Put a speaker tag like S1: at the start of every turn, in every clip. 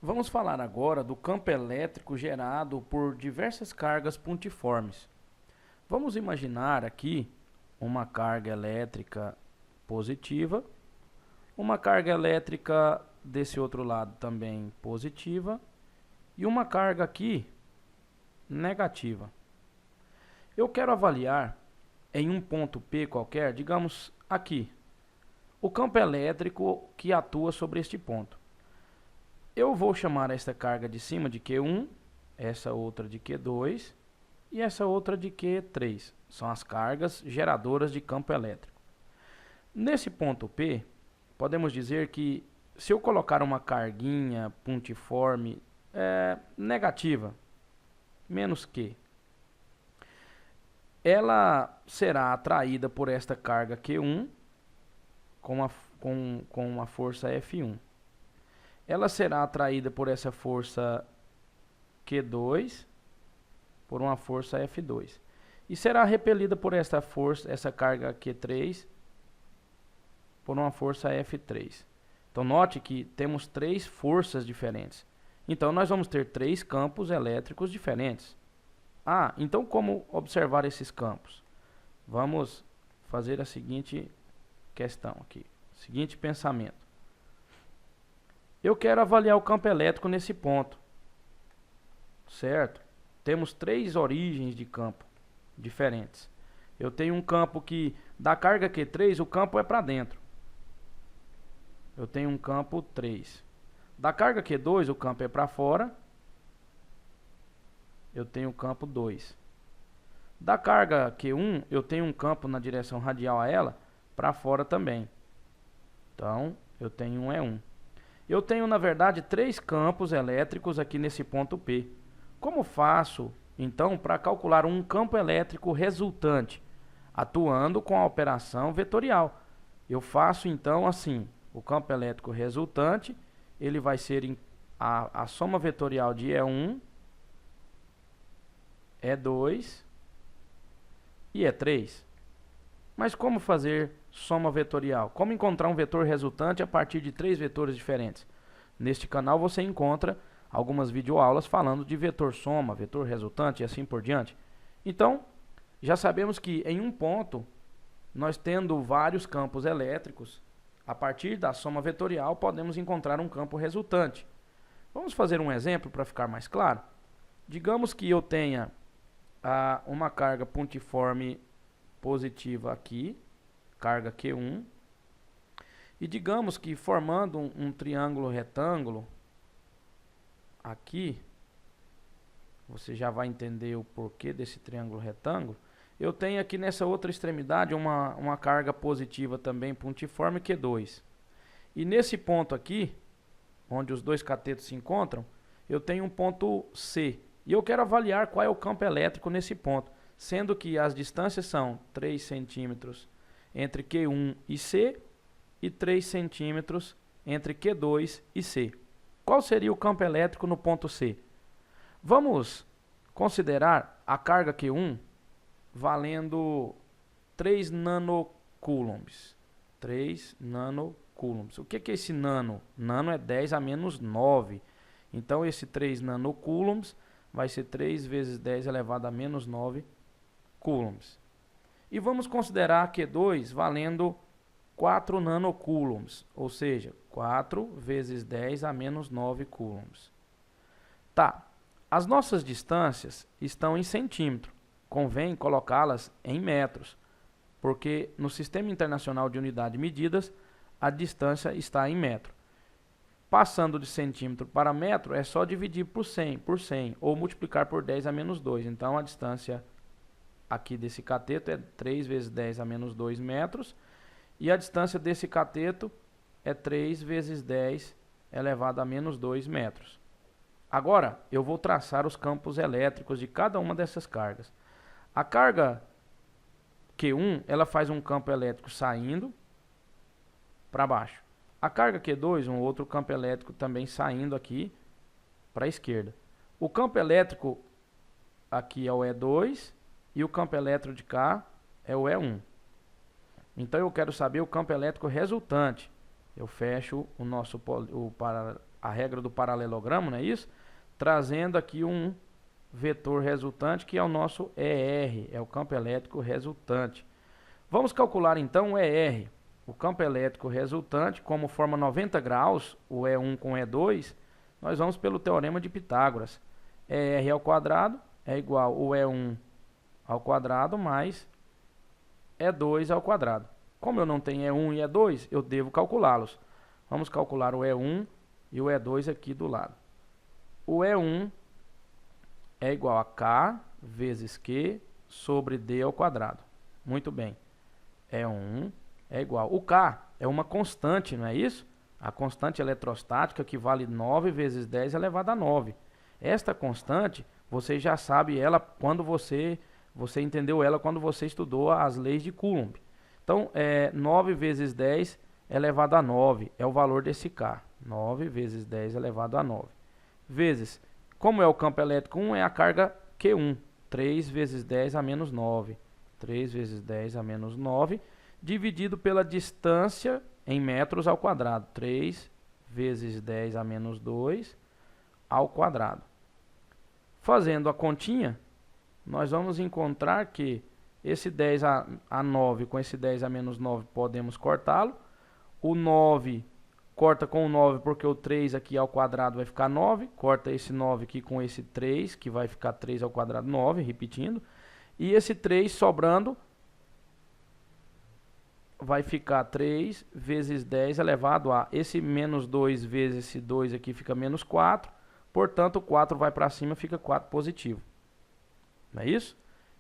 S1: Vamos falar agora do campo elétrico gerado por diversas cargas pontiformes. Vamos imaginar aqui uma carga elétrica positiva, uma carga elétrica desse outro lado também positiva e uma carga aqui negativa. Eu quero avaliar em um ponto P qualquer, digamos aqui, o campo elétrico que atua sobre este ponto. Eu vou chamar esta carga de cima de Q1, essa outra de Q2 e essa outra de Q3. São as cargas geradoras de campo elétrico. Nesse ponto P, podemos dizer que se eu colocar uma carguinha pontiforme negativa, menos Q, ela será atraída por esta carga Q1 com uma força F1. Ela será atraída por essa força Q2 por uma força F2 e será repelida por essa carga Q3 por uma força F3. Então note que temos três forças diferentes. Então nós vamos ter três campos elétricos diferentes. Então como observar esses campos? Vamos fazer a seguinte questão aqui, seguinte pensamento. Eu quero avaliar o campo elétrico nesse ponto, certo? Temos três origens de campo diferentes. Eu tenho um campo que, da carga Q3, o campo é para dentro. Eu tenho um campo 3. Da carga Q2, o campo é para fora. Eu tenho o campo 2. Da carga Q1, eu tenho um campo na direção radial a ela, para fora também. Então, eu tenho um E1. Eu tenho, na verdade, três campos elétricos aqui nesse ponto P. Como faço, então, para calcular um campo elétrico resultante, atuando com a operação vetorial? Eu faço, então, assim, o campo elétrico resultante, ele vai ser a soma vetorial de E1, E2 e E3. Mas como fazer soma vetorial? Como encontrar um vetor resultante a partir de três vetores diferentes? Neste canal você encontra algumas videoaulas falando de vetor soma, vetor resultante e assim por diante. Então, já sabemos que em um ponto, nós tendo vários campos elétricos, a partir da soma vetorial podemos encontrar um campo resultante. Vamos fazer um exemplo para ficar mais claro? Digamos que eu tenha uma carga pontiforme positiva aqui, carga Q1, e digamos que formando um triângulo retângulo aqui, você já vai entender o porquê desse triângulo retângulo. Eu tenho aqui nessa outra extremidade uma carga positiva também pontiforme Q2. E nesse ponto aqui, onde os dois catetos se encontram, eu tenho um ponto C. E eu quero avaliar qual é o campo elétrico nesse ponto, sendo que as distâncias são 3 centímetros entre Q1 e C e 3 centímetros entre Q2 e C. Qual seria o campo elétrico no ponto C? Vamos considerar a carga Q1 valendo 3 nanocoulombs. 3 nanocoulombs. O que é esse nano? Nano é 10 a menos 9. Então esse 3 nanocoulombs vai ser 3 vezes 10 elevado a menos 9 coulombs. E vamos considerar Q2 valendo 4 nanocoulombs, ou seja, 4 vezes 10 a menos 9 coulombs. Tá, as nossas distâncias estão em centímetro, convém colocá-las em metros, porque no Sistema Internacional de Unidade de Medidas, a distância está em metro. Passando de centímetro para metro, é só dividir por 100, ou multiplicar por 10 a menos 2. Então, a distância aqui desse cateto é 3 vezes 10 a menos 2 metros. E a distância desse cateto é 3 vezes 10 elevado a menos 2 metros. Agora, eu vou traçar os campos elétricos de cada uma dessas cargas. A carga Q1, ela faz um campo elétrico saindo para baixo. A carga Q2, um outro campo elétrico também saindo aqui para a esquerda. O campo elétrico aqui é o E2 e o campo elétrico de cá é o E1. Então eu quero saber o campo elétrico resultante. Eu fecho o nosso a regra do paralelogramo, não é isso? Trazendo aqui um vetor resultante, que é o nosso ER, é o campo elétrico resultante. Vamos calcular então o ER, o campo elétrico resultante, como forma 90 graus, o E1 com E2, nós vamos pelo teorema de Pitágoras. ER ao quadrado é igual o E1 ao quadrado mais E2 ao quadrado. Como eu não tenho E1 e E2, eu devo calculá-los. Vamos calcular o E1 e o E2 aqui do lado. O E1 é igual a K vezes Q sobre D ao quadrado. Muito bem. E1 é igual. O K é uma constante, não é isso? A constante eletrostática que vale 9 vezes 10 elevado a 9. Esta constante, você já sabe ela quando você entendeu ela quando você estudou as leis de Coulomb. Então, 9 vezes 10 elevado a 9 é o valor desse K. 9 vezes 10 elevado a 9. Vezes, como é o campo elétrico 1, é a carga Q1. 3 vezes 10 a menos 9. 3 vezes 10 a menos 9, dividido pela distância em metros ao quadrado. 3 vezes 10 a menos 2 ao quadrado. Fazendo a continha, nós vamos encontrar que esse 10 a 9 com esse 10 a menos 9 podemos cortá-lo. O 9 corta com o 9 porque o 3 aqui ao quadrado vai ficar 9. Corta esse 9 aqui com esse 3, que vai ficar 3 ao quadrado 9, repetindo. E esse 3 sobrando vai ficar 3 vezes 10 elevado a... Esse menos 2 vezes esse 2 aqui fica menos 4. Portanto, o 4 vai para cima, fica 4 positivo. Não é isso?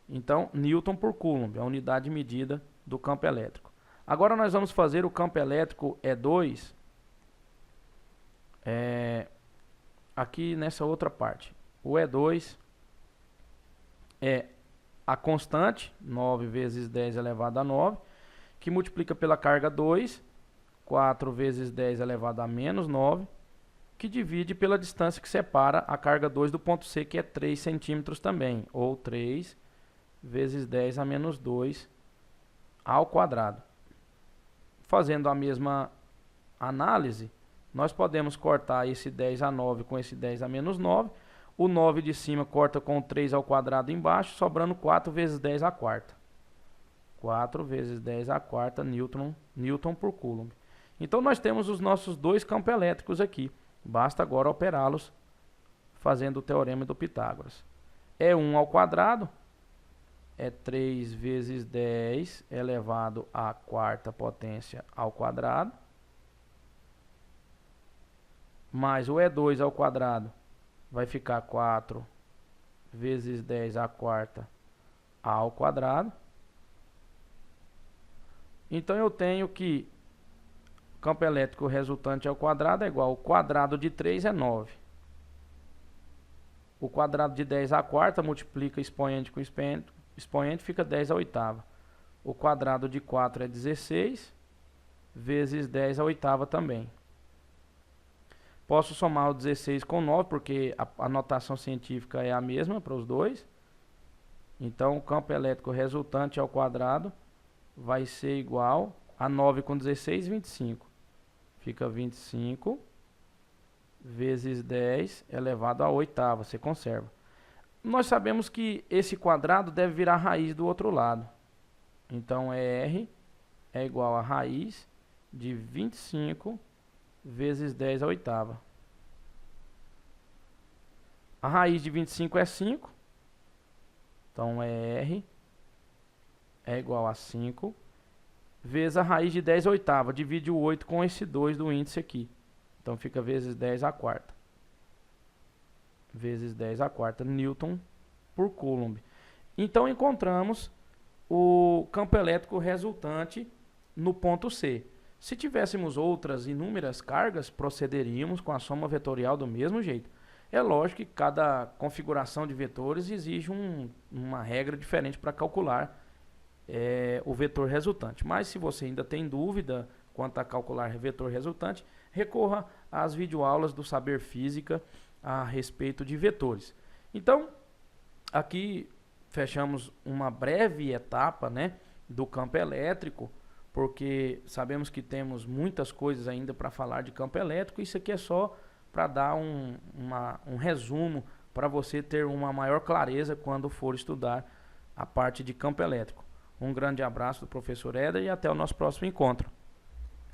S1: Então, Newton por Coulomb, a unidade de medida do campo elétrico. Agora nós vamos fazer o campo elétrico E2 aqui nessa outra parte. O E2 é a constante, 9 vezes 10 elevado a 9, que multiplica pela carga 2, 4 vezes 10 elevado a menos 9, que divide pela distância que separa a carga 2 do ponto C, que é 3 centímetros também, ou 3 vezes 10 a menos 2 ao quadrado. Fazendo a mesma análise, nós podemos cortar esse 10 a 9 com esse 10 a menos 9. O 9 de cima corta com o 3 ao quadrado embaixo, sobrando 4 vezes 10 à quarta. 4 vezes 10 à quarta Newton por Coulomb. Então nós temos os nossos dois campos elétricos aqui. Basta agora operá-los fazendo o teorema do Pitágoras. E1 ao quadrado é 3 vezes 10 elevado à quarta potência ao quadrado, mais o E2 ao quadrado vai ficar 4 vezes 10 à quarta ao quadrado. Então eu tenho que o campo elétrico resultante ao quadrado é igual ao quadrado de 3 é 9. O quadrado de 10 à quarta multiplica expoente com expoente, fica 10 à oitava. O quadrado de 4 é 16, vezes 10 à oitava também. Posso somar o 16 com 9, porque a notação científica é a mesma para os dois. Então, o campo elétrico resultante ao quadrado vai ser igual a 9 com 16, 25. Fica 25 vezes 10 elevado à oitava. Você conserva. Nós sabemos que esse quadrado deve virar raiz do outro lado. Então, R é igual a raiz de 25 vezes 10 à oitava. A raiz de 25 é 5. Então, R é igual a 5 vezes a raiz de 10 à oitava. Divide o 8 com esse 2 do índice aqui. Então, fica vezes 10 à quarta. Vezes 10 à quarta Newton por Coulomb. Então, encontramos o campo elétrico resultante no ponto C. Se tivéssemos outras inúmeras cargas, procederíamos com a soma vetorial do mesmo jeito. É lógico que cada configuração de vetores exige uma regra diferente para calcular o vetor resultante. Mas se você ainda tem dúvida quanto a calcular vetor resultante, recorra às videoaulas do Saber Física a respeito de vetores. Então, aqui fechamos uma breve etapa, né, do campo elétrico, porque sabemos que temos muitas coisas ainda para falar de campo elétrico. Isso aqui é só para dar um resumo para você ter uma maior clareza quando for estudar a parte de campo elétrico. Um grande abraço do professor Éder e até o nosso próximo encontro.